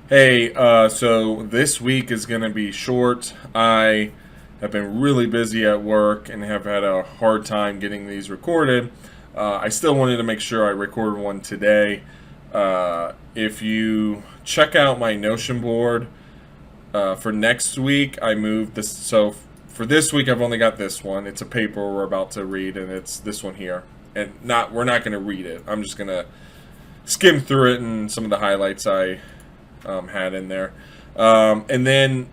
Hey, so this week is going to be short. I have been really busy at work and have had a hard time getting these recorded. I still wanted to make sure I recorded one today. If you check out my Notion board for next week, I moved this. So for this week, I've only got this one. It's a paper we're about to read, and it's this one here. And we're not going to read it. I'm just going to skim through it and some of the highlights I had in there. And then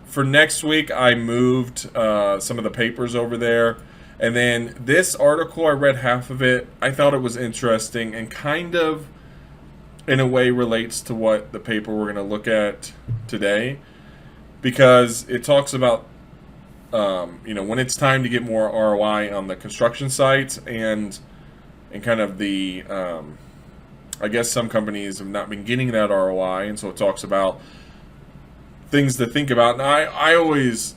for next week, I moved some of the papers over there. And then this article, I read half of it. I thought it was interesting and kind of, in a way, relates to what the paper we're going to look at today. Because it talks about, when it's time to get more ROI on the construction sites and kind of the I guess some companies have not been getting that ROI, and so it talks about things to think about. And I always,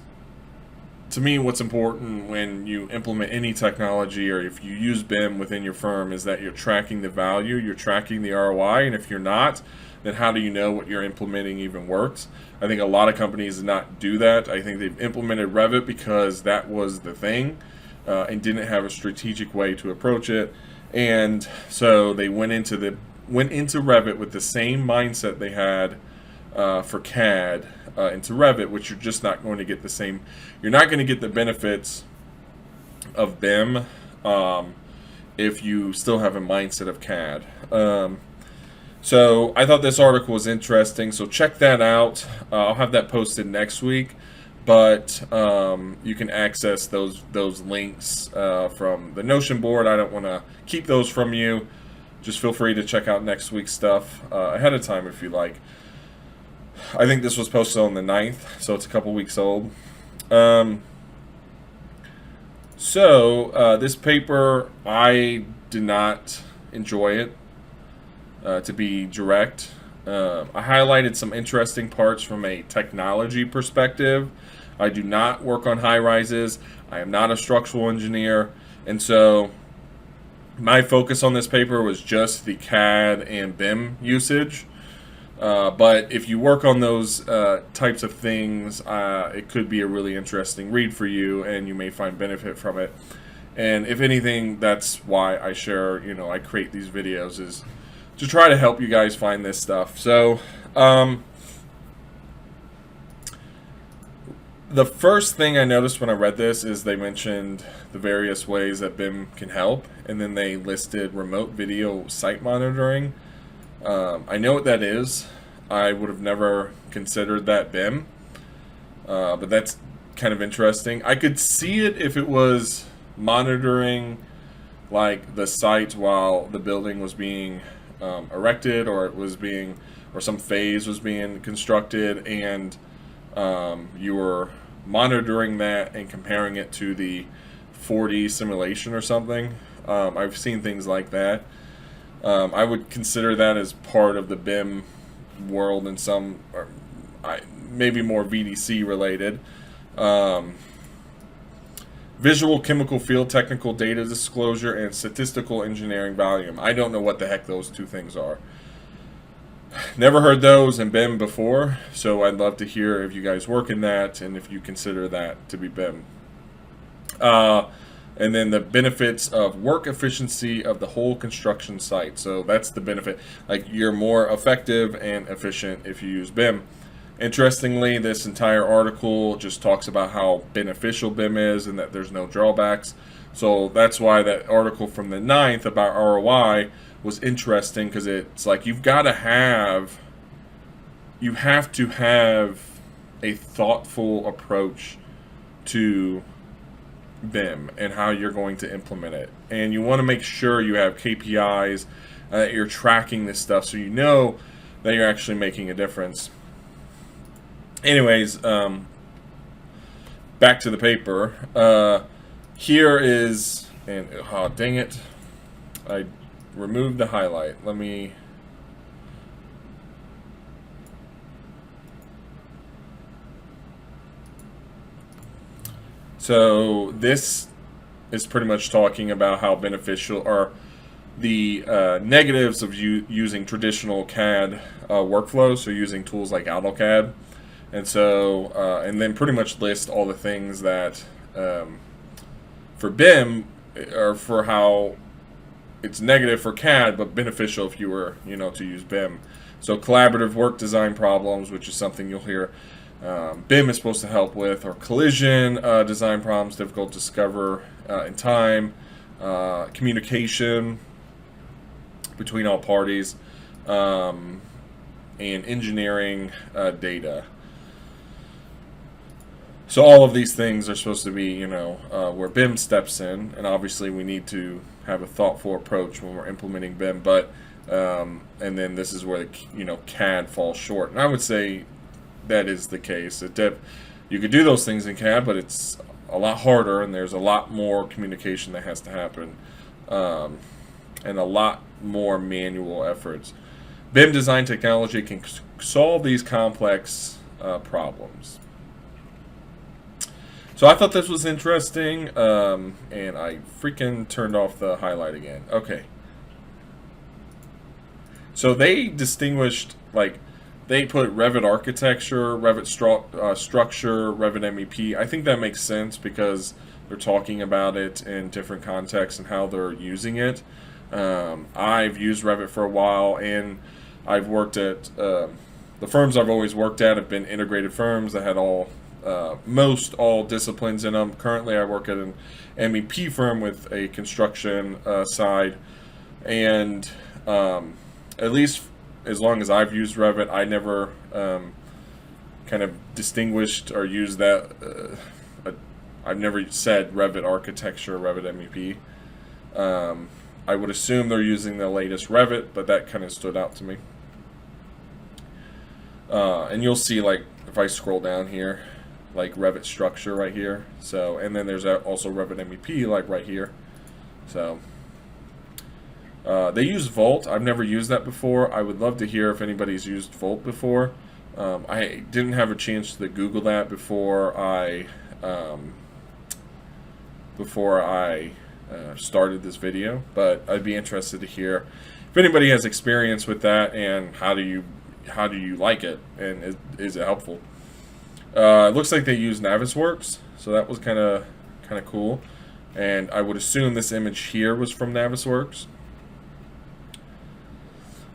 to me, what's important when you implement any technology or if you use BIM within your firm is that you're tracking the value, you're tracking the ROI, and if you're not, then how do you know what you're implementing even works? I think a lot of companies did not do that. I think they've implemented Revit because that was the thing and didn't have a strategic way to approach it. And so they went into Revit with the same mindset they had for CAD into Revit, which you're just not going to get the same. You're not going to get the benefits of BIM if you still have a mindset of CAD. So I thought this article was interesting. So check that out. I'll have that posted next week. But you can access those links from the Notion board. I don't want to keep those from you. Just feel free to check out next week's stuff ahead of time if you like. I think this was posted on the 9th, so it's a couple weeks old. This paper, I did not enjoy it, to be direct. I highlighted some interesting parts from a technology perspective. I do not work on high rises. I am not a structural engineer. And so my focus on this paper was just the CAD and BIM usage. But if you work on those types of things, it could be a really interesting read for you and you may find benefit from it. And if anything, that's why I share, I create these videos, is to try to help you guys find this stuff. So, the first thing I noticed when I read this is they mentioned the various ways that BIM can help, and then they listed remote video site monitoring. I know what that is. I would have never considered that BIM, but that's kind of interesting. I could see it if it was monitoring like the site while the building was being erected, or some phase was being constructed, and you were monitoring that and comparing it to the 4D simulation or something. I've seen things like that. I would consider that as part of the BIM world in some, maybe more VDC related. Visual chemical field technical data disclosure and statistical engineering volume. I don't know what the heck those two things are. Never heard those in BIM before, so I'd love to hear if you guys work in that and if you consider that to be BIM. And then the benefits of work efficiency of the whole construction site. So that's the benefit. Like, you're more effective and efficient if you use BIM. Interestingly, this entire article just talks about how beneficial BIM is and that there's no drawbacks. So that's why that article from the 9th about ROI was interesting, because it's like you have to have a thoughtful approach to BIM and how you're going to implement it. And you want to make sure you have KPIs, that you're tracking this stuff so you know that you're actually making a difference. Anyways, back to the paper. Here is, and oh, dang it, I removed the highlight. Let me. So this is pretty much talking about how beneficial, or the negatives of using traditional CAD workflows, so using tools like AutoCAD. And so, and then pretty much list all the things that for BIM, or for how it's negative for CAD, but beneficial if you were, to use BIM. So collaborative work design problems, which is something you'll hear BIM is supposed to help with, or collision design problems, difficult to discover in time, communication between all parties, and engineering data. So all of these things are supposed to be, where BIM steps in, and obviously we need to have a thoughtful approach when we're implementing BIM. But and then this is where CAD falls short, and I would say that is the case. You could do those things in CAD, but it's a lot harder, and there's a lot more communication that has to happen, and a lot more manual efforts. BIM design technology can solve these complex problems. So I thought this was interesting, and I freaking turned off the highlight again. Okay. So they distinguished, they put Revit architecture, Revit structure, Revit MEP. I think that makes sense because they're talking about it in different contexts and how they're using it. I've used Revit for a while, and I've worked at, the firms I've always worked at have been integrated firms that had most all disciplines in them. Currently, I work at an MEP firm with a construction side, and at least as long as I've used Revit, I never kind of distinguished or used that. I've never said Revit architecture or Revit MEP. I would assume they're using the latest Revit, but that kind of stood out to me. And you'll see, if I scroll down here, Revit structure right here. So, and then there's also Revit MEP, right here. So, they use Volt. I've never used that before. I would love to hear if anybody's used Volt before. I didn't have a chance to Google that before I started this video, but I'd be interested to hear if anybody has experience with that, and how do you like it, and is it helpful? It looks like they use Navisworks, so that was kind of cool, and I would assume this image here was from Navisworks.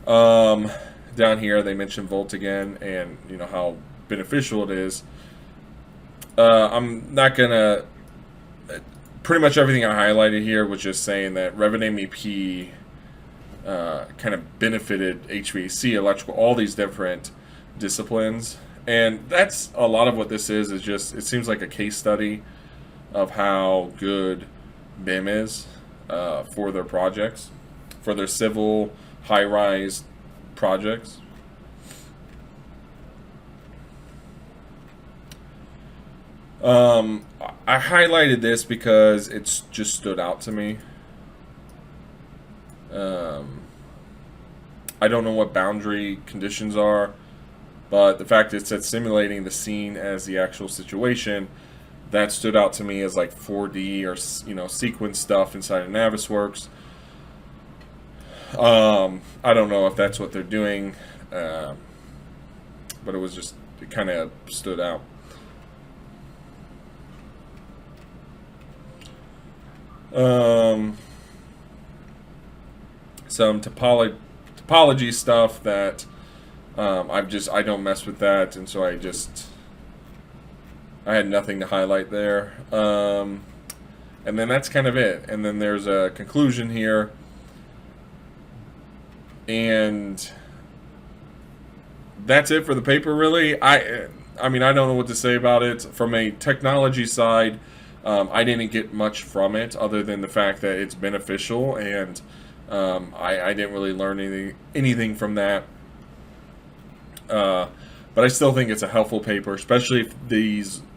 Down here they mention Volt again, and how beneficial it is. I'm not gonna. Pretty much everything I highlighted here was just saying that Revit MEP kind of benefited HVAC, electrical, all these different disciplines, and that's a lot of what this is. Is just, it seems like a case study of how good BIM is for their projects, for their civil high-rise projects. I highlighted this because it's just stood out to me. I don't know what boundary conditions are, but the fact that it said simulating the scene as the actual situation, that stood out to me as 4D or sequence stuff inside of Navisworks. I don't know if that's what they're doing, but it kind of stood out. Some topology stuff that I don't mess with that, and so I had nothing to highlight there. And then that's kind of it. And then there's a conclusion here, and that's it for the paper, really. I mean, I don't know what to say about it. From a technology side, I didn't get much from it other than the fact that it's beneficial, and I didn't really learn anything from that. But I still think it's a helpful paper, especially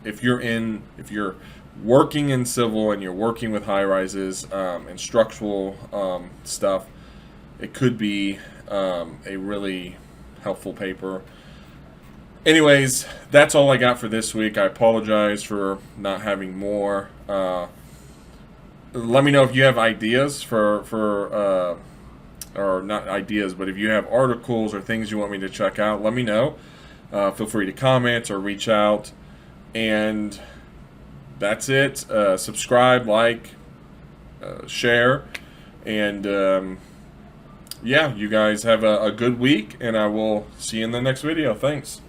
if you're working in civil and you're working with high rises and structural stuff. It could be a really helpful paper. Anyways, that's all I got for this week. I apologize for not having more. let me know if you have ideas or not ideas, but if you have articles or things you want me to check out, let me know. Feel free to comment or reach out. And that's it. Subscribe, like, share, and yeah, you guys have a good week, and I will see you in the next video. Thanks.